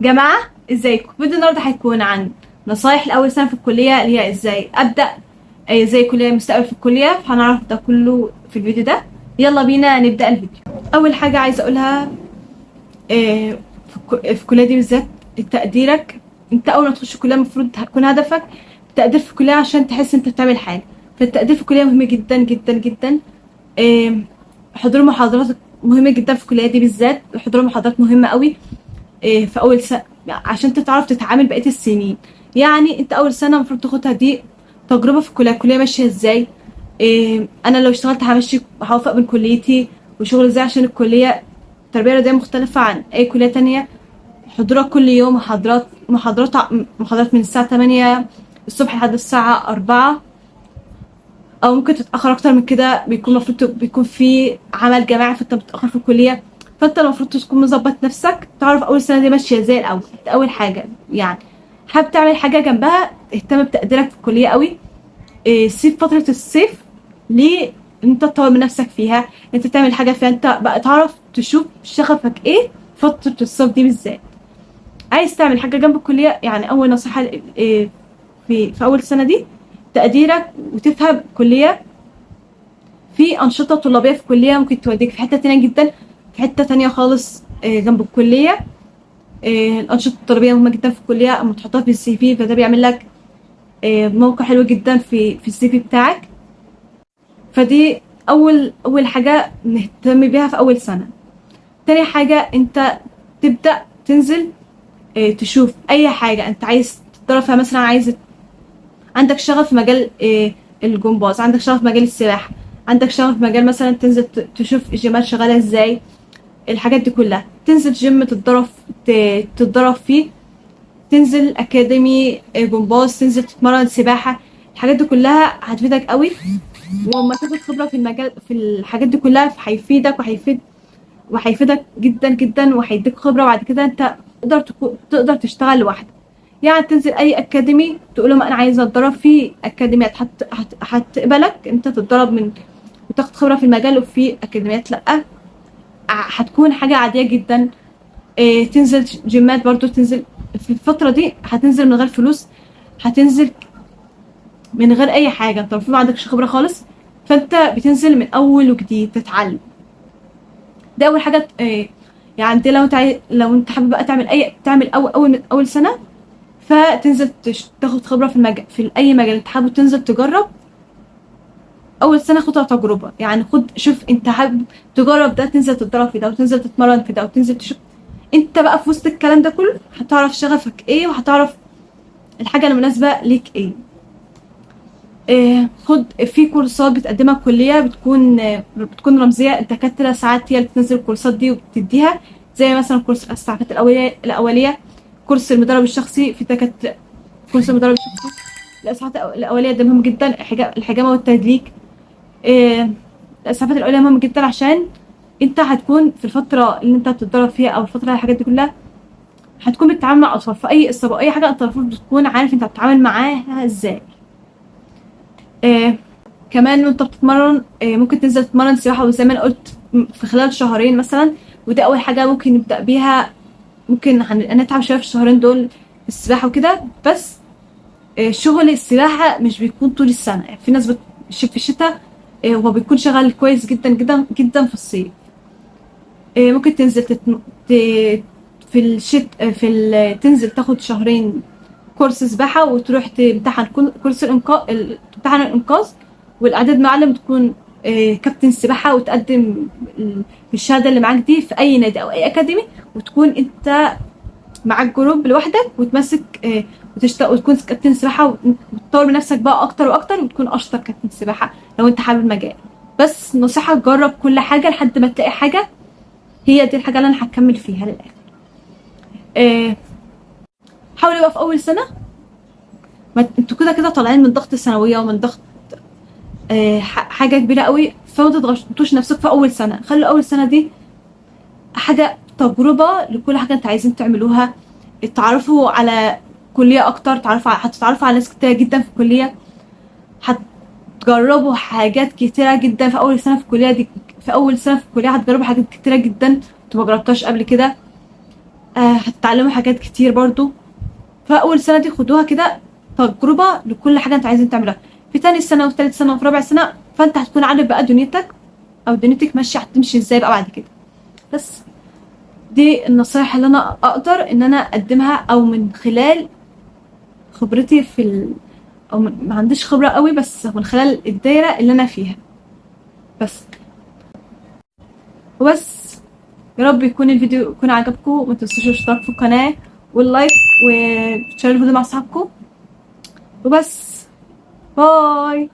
جماعة، ازيكم؟ فيديو النهارده هيكون عن نصايح لأول سنة في الكلية، اللي هي ازاي أبدأ ازاي كلية مستقبل في الكلية. فهنعرف ده كله في الفيديو ده. يلا بينا نبدأ الفيديو. أول حاجة عايزة أقولها، في الكلية دي بالذات تقديرك. انت أول ما تخش الكلية المفروض هيكون هدفك التقدير في الكلية عشان تحس انت بتعمل حاجة. فالتقدير في الكلية مهم جدا جدا جدا. آه، حضور محاضرات مهم جدا في الكلية دي بالذات. حضور المحاضرات مهمة قوي في اول سنه عشان انت تعرف تتعامل بقيه السنين. يعني انت اول سنه المفروض تاخدها دي تجربه في الكليه ماشيه ازاي. انا لو اشتغلت همشي هوفق بين كليتي وشغل ازاي، عشان الكليه التربيه الرياضيه مختلفه عن اي كليه تانية. حضورك كل يوم محاضرات من الساعه 8 الصبح لحد الساعه 4، او ممكن تتاخر اكتر من كده. بيكون المفروض بيكون في عمل جماعي فانت بتتاخر في الكليه. فانت المفروض تكون مظبط نفسك، تعرف اول سنه دي ماشيه ازاي. الاول اول حاجه يعني حابب تعمل حاجه جنبها، اهتم بتقديرك في الكليه قوي. سيب فتره الصيف ليه انت تطور من نفسك فيها، انت تعمل حاجه فيها انت بقى تعرف تشوف شغفك ايه. فتره الصيف دي بالذات عايز تعمل حاجه جنب الكليه. يعني اول نصيحه في اول سنه دي تقديرك، وتفهم كليه في أنشطة طلابية في الكلية ممكن توديك في حتة تانية جدا، في حتة تانية خالص جنب الكلية. الأنشطة الطلابية مهمة جدا في الكلية، أما تحطها في السي في فده بيعمل لك موقع حلو جدا في السي في بتاعك. فدي أول حاجة نهتم بيها في أول سنة. تاني حاجة أنت تبدأ تنزل تشوف أي حاجة أنت عايز تتدرب فيها. مثلا عندك شغف في مجال الجمباز، عندك شغف في مجال السباحة، عندك شغف في مجال مثلا تنزل تشوف الجيمات شغالة ازاي. الحاجات دي كلها تنزل جيم تتدرب فيه، تنزل اكاديمي جمباز، تنزل تتمرن سباحة. الحاجات دي كلها هتفيدك قوي، ولما تاخد خبرة في المجال في الحاجات دي كلها هيفيدك وهيفيدك جدا جدا، وهيديك خبرة. وبعد كده انت تقدر تشتغل لوحدك. يعني تنزل اي اكاديمي تقول لهم انا عايزه اتدرب في اكاديميات، هتقبلك انت تتدرب من وتاخد خبره في المجال. وفي اكاديميات لا، هتكون حاجه عاديه جدا. تنزل جيمات برضو، تنزل في الفتره دي هتنزل من غير فلوس، هتنزل من غير اي حاجه. انت المفروض ما عندكش خبره خالص، فانت بتنزل من اول وجديد تتعلم. ده اول حاجه. يعني دي لو انت حابب بقى تعمل اول سنه، فتنزل تاخد خبره في اي مجال انت حابب تنزل تجرب. اول سنه خدها تجربه، يعني شوف انت حابب تجرب ده، تنزل تتدرب في ده وتنزل تتمرن في ده وتنزل تشوف. انت بقى في وسط الكلام ده كله هتعرف شغفك ايه، وهتعرف الحاجه المناسبه ليك ايه. خد في كورسات بتقدمها الكليه، بتكون رمزيه. الدكاتره ساعات هي اللي بتنزل الكورسات دي وبتديها، زي مثلا كورس الاسعافات الاوليه، كورس المدرب الشخصي. في دكاتره كورس المدرب الشخصي، الاسعافات الاوليه ده مهم جدا. الحجامه والتدليك. الاسعافات الاوليه مهم جدا عشان انت هتكون في الفتره اللي انت بتتدرب فيها، او الفتره الحاجات دي كلها هتكون بتتعامل مع اطفال. في اي اصابه اي حاجه انت المفروض تكون عارف انت بتتعامل معاها ازاي. آه كمان وانت بتتمرن ممكن تنزل تتمرن سباحه، وزي ما انا قلت في خلال شهرين مثلا. وده اول حاجه ممكن نبدا بيها. ممكن هنتعب شويه في الشهرين دول في السباحه وكده، بس شغل السباحه مش بيكون طول السنه. يعني في ناس في الشتاء هو بيكون شغال كويس جدا جدا جدا في الصيف. ممكن تنزل ت... في تنزل تاخد شهرين كورس سباحة، وتروح تمتحن كورس تمتحن الإنقاذ. والإعداد معلم تكون كابتن سباحة، وتقدم الشهادة اللي معاك دي في أي نادي أو أي أكاديمي، وتكون أنت معاك جروب لوحدك وتمسك وتكون كابتن سباحة، وتطور من نفسك بقى أكتر وأكتر، وتكون أشطر كابتن سباحة لو أنت حابب المجال. بس نصيحة تجرب كل حاجة لحد ما تلاقي حاجة هي دي الحاجة اللي أنا هكمل فيها للآخر. حاولوا بقى في أول سنة، ما انتوا كده كده طالعين من ضغط الثانوية ومن ضغط حاجة كبيرة قوي. فما تضغطوش نفسك في أول سنة، خلوا أول سنة دي حاجة تجربة لكل حاجة انت عايزين تعملوها. تعرفوا على كلية أكتر، هتتعرفوا على ناس كتيرة جدا في الكلية، هتجربوا حاجات كتيرة جدا في أول سنة في الكلية دي. في أول سنة في الكلية هتجربوا حاجات كتيرة جدا انتوا ما جربتهاش قبل كده. هتتعلموا حاجات كتير برضو. فاول سنه دي خدوها كده تجربه لكل حاجه انتوا عايزين تعملوها. في تاني سنه وفي تالت سنه وفي رابع سنه فانت هتكون عارف بقى دنيتك او دنيتك ماشيه هتمشي ازاي بقى بعد كده. بس دي النصايح اللي انا اقدر ان انا اقدمها، او من خلال خبرتي او ما عنديش خبره قوي، بس من خلال الدايره اللي انا فيها بس. وبس، يا رب يكون الفيديو يكون عجبكم، وما تنسوش الاشتراك في القناه واللايك وتشاركوا الفيديو مع اصحابكم. وبس، باي.